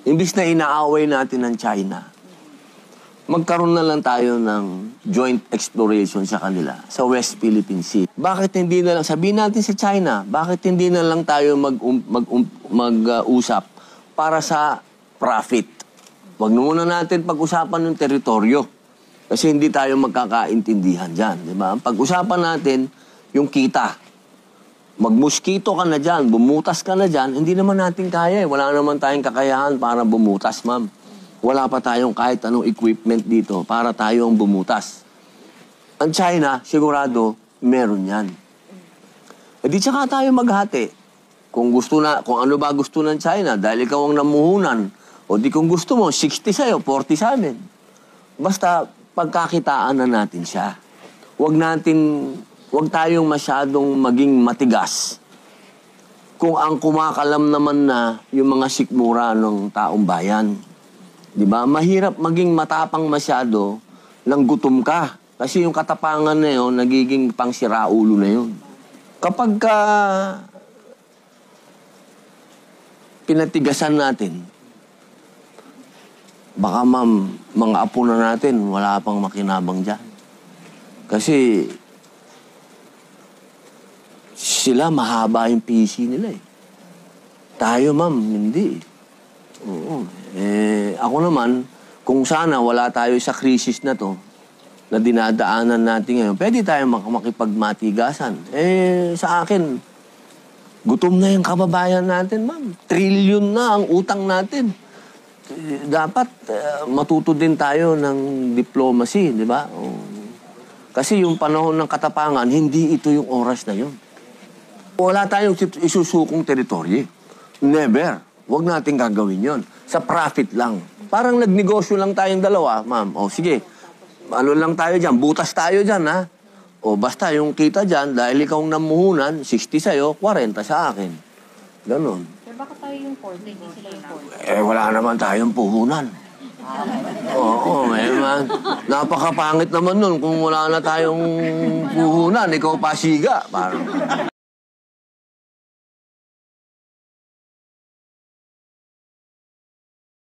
Imbis na inaaway natin ng China, magkaroon na lang tayo ng joint exploration sa kanila, sa West Philippine Sea. Bakit hindi na lang, sabihin natin sa China, bakit hindi na lang tayo mag-usap para sa profit? Huwag muna natin pag-usapan ng teritoryo. Kasi hindi tayo magkakaintindihan dyan. Diba? Pag-usapan natin yung kita. Magmuskito ka na dyan, bumutas ka na dyan, hindi naman natin kaya. Wala naman tayong kakayahan para bumutas, ma'am. Wala pa tayong kahit anong equipment dito para tayo ang bumutas. Ang China, sigurado, meron yan. E di tsaka tayo maghati. Kung ano ba gusto ng China, dahil ikaw ang namuhunan, o di kung gusto mo, 60 sa'yo, 40 sa amin. Basta pagkakitaan na natin siya. Huwag tayong masyadong maging matigas. Kung ang kumakalam naman na yung mga sikmura ng taong bayan. Diba? Mahirap maging matapang masyado nang gutom ka. Kasi yung katapangan na yun, nagiging pangsiraulo na yun. Kapag pinatigasan natin, baka ma'am, mga apo na natin, wala pang makinabang dyan. Kasi sila mahaba yung PC nila eh. Tayo ma'am, hindi. Oo. Ako naman, kung sana wala tayo sa krisis na to, na dinadaanan natin ngayon, pwede tayo makipagmatigasan. Sa akin, gutom na yung kababayan natin, ma'am. Trilyon na ang utang natin. Dapat matuto din tayo ng diplomacy, di ba? Kasi yung panahon ng katapangan, hindi ito yung oras na yun. Wala tayong isusukong teritoryo. Never. Huwag natin gagawin yon. Sa profit lang. Parang nagnegosyo lang tayong dalawa, ma'am. O sige, ano lang tayo dyan, butas tayo dyan, ha? O basta yung kita dyan, dahil ikaw namuhunan, 60 sa'yo, 40 sa akin. Ganon. Sir, bakit tayo yung 40, hindi sila yung 40? Wala naman tayong puhunan. Oo, man. Napakapangit naman nun kung wala na tayong puhunan, ikaw pasiga. Parang